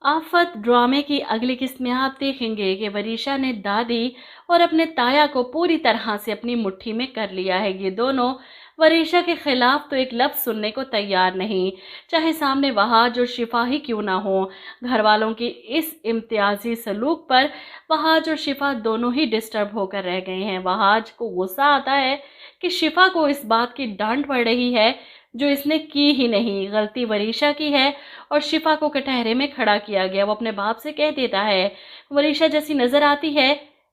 आफत ड्रामे की अगली किस्त में आप देखेंगे कि वरीशा ने दादी और अपने ताया को पूरी तरह से अपनी मुट्ठी में कर लिया है। ये दोनों वरीशा के खिलाफ तो एक लफ्ज़ सुनने को तैयार नहीं, चाहे सामने वहाज और शिफा ही क्यों ना हो। घर वालों की इस इम्तियाजी सलूक पर वहाज और शिफा दोनों ही डिस्टर्ब होकर रह गए हैं। वहाज को गुस्सा आता है कि शिफा को इस बात की डांट पड़ रही है जो इसने की ही नहीं, गलती वरीशा की है और शिफा को कटहरे में खड़ा किया गया। वो अपने बाप से कह देता है वरीशा जैसी नजर आती है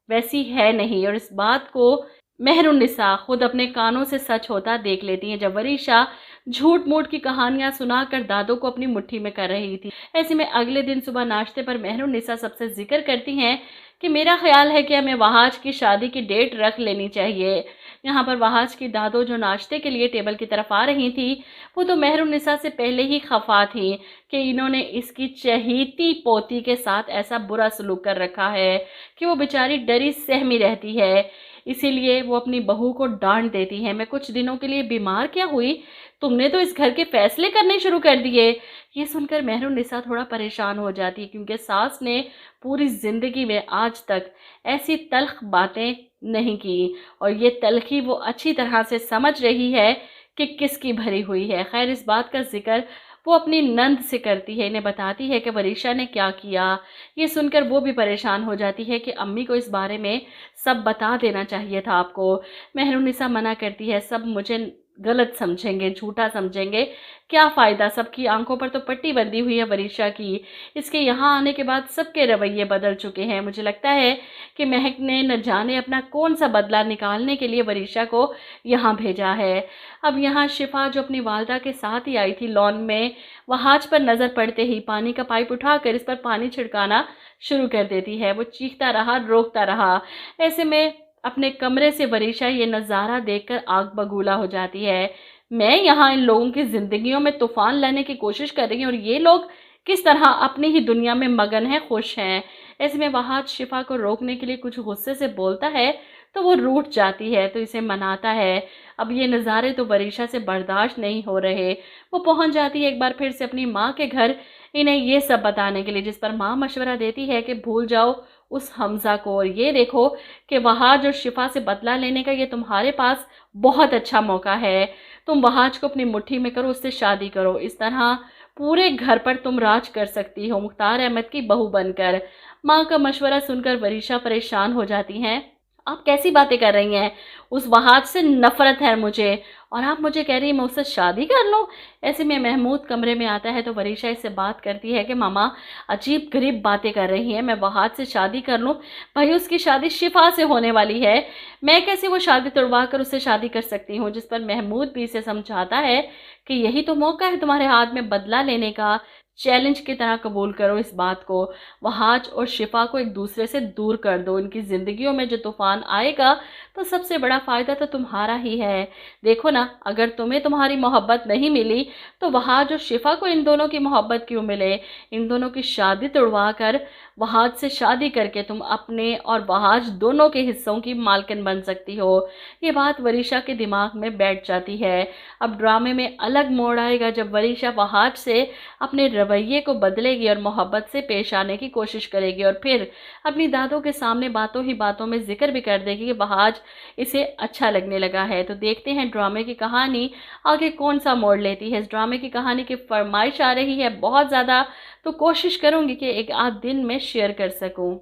वैसी है नहीं, और इस बात को मेहरुन्निसा खुद अपने कानों से सच होता देख लेती हैं जब वरीशा झूठ मूठ की कहानियां सुनाकर दादो को अपनी मुट्ठी में कर रही थी। ऐसे में अगले दिन सुबह नाश्ते पर मेहरुन्निसा सबसे जिक्र करती हैं कि मेरा ख्याल है कि हमें वहाज की शादी की डेट रख लेनी चाहिए। यहाँ पर वहाज की दादो जो नाश्ते के लिए टेबल की तरफ आ रही थी वो तो मेहरुन्निसा से पहले ही खफा थी कि इन्होंने इसकी चहीती पोती के साथ ऐसा बुरा सलूक कर रखा है कि वो बेचारी डरी सहमी रहती है। इसीलिए वो अपनी बहू को डांट देती है, मैं कुछ दिनों के लिए बीमार क्या हुई, तुमने तो इस घर के फैसले करने शुरू कर दिए। ये सुनकर मेहरुन्निसा थोड़ा परेशान हो जाती है क्योंकि सास ने पूरी जिंदगी में आज तक ऐसी तल्ख बातें नहीं की और ये तलखी वो अच्छी तरह से समझ रही है कि किसकी भरी हुई है। खैर, इस बात का जिक्र वो अपनी नंद से करती है, इन्हें बताती है कि वरीशा ने क्या किया। ये सुनकर वो भी परेशान हो जाती है कि अम्मी को इस बारे में सब बता देना चाहिए था आपको। मेहरुन्निसा मना करती है, सब मुझे गलत समझेंगे, झूठा समझेंगे, क्या फ़ायदा, सबकी आंखों पर तो पट्टी बंधी हुई है वरीशा की। इसके यहाँ आने के बाद सबके रवैये बदल चुके हैं। मुझे लगता है कि महक ने न जाने अपना कौन सा बदला निकालने के लिए वरीशा को यहाँ भेजा है। अब यहाँ शिफा जो अपनी वालदा के साथ ही आई थी लॉन में, वहाज पर नज़र पड़ते ही पानी का पाइप उठाकर इस पर पानी छिड़काना शुरू कर देती है। वो चीखता रहा, रोकता रहा। ऐसे में अपने कमरे से वरीशा ये नज़ारा देखकर आग बगूला हो जाती है। मैं यहाँ इन लोगों की ज़िंदगियों में तूफान लाने की कोशिश कर रही हूँ और ये लोग किस तरह अपनी ही दुनिया में मगन हैं, खुश हैं। ऐसे में वहाज शिफा को रोकने के लिए कुछ गुस्से से बोलता है तो वो रूठ जाती है, तो इसे मनाता है। अब ये नज़ारे तो वरीशा से बर्दाश्त नहीं हो रहे। वो पहुंच जाती है एक बार फिर से अपनी माँ के घर इन्हें ये सब बताने के लिए, जिस पर माँ मशवरा देती है कि भूल जाओ उस हमजा को और ये देखो कि वहाज और शिफा से बदला लेने का ये तुम्हारे पास बहुत अच्छा मौका है। तुम वहाज को अपनी मुट्ठी में करो, उससे शादी करो, इस तरह पूरे घर पर तुम राज कर सकती हो मुख्तार अहमद की बहू बनकर। माँ का मशवरा सुनकर वरीशा परेशान हो जाती हैं। आप कैसी बातें कर रही हैं, उस वहाज से नफरत है मुझे और आप मुझे कह रही हैं मैं उससे शादी कर लूं। ऐसे में महमूद कमरे में आता है तो वरीशा इससे बात करती है कि मामा अजीब गरीब बातें कर रही हैं, मैं वहाज से शादी कर लूं, भाई उसकी शादी शिफा से होने वाली है, मैं कैसे वो शादी तोड़वा कर उससे शादी कर सकती हूँ। जिस पर महमूद भी इसे समझाता है कि यही तो मौका है तुम्हारे हाथ में बदला लेने का, चैलेंज की तरह कबूल करो इस बात को, वहाज और शिफा को एक दूसरे से दूर कर दो। इनकी ज़िंदगियों में जो तूफ़ान आएगा तो सबसे बड़ा फ़ायदा तो तुम्हारा ही है। देखो ना, अगर तुम्हें तुम्हारी मोहब्बत नहीं मिली तो वहाज और शिफा को इन दोनों की मोहब्बत क्यों मिले। इन दोनों की शादी तुड़वा कर वहाज से शादी करके तुम अपने और वहाज दोनों के हिस्सों की मालकिन बन सकती हो। ये बात वरीशा के दिमाग में बैठ जाती है। अब ड्रामे में अलग मोड़ आएगा जब वरीशा वहाज से अपने रवैये को बदलेगी और मोहब्बत से पेश आने की कोशिश करेगी और फिर अपनी दादों के सामने बातों ही बातों में जिक्र भी कर देगी कि वहाज इसे अच्छा लगने लगा है। तो देखते हैं ड्रामे की कहानी आगे कौन सा मोड़ लेती है। इस ड्रामे की कहानी की फरमाइश आ रही है बहुत ज़्यादा, तो कोशिश करूँगी कि एक आध दिन में शेयर कर सकूँ।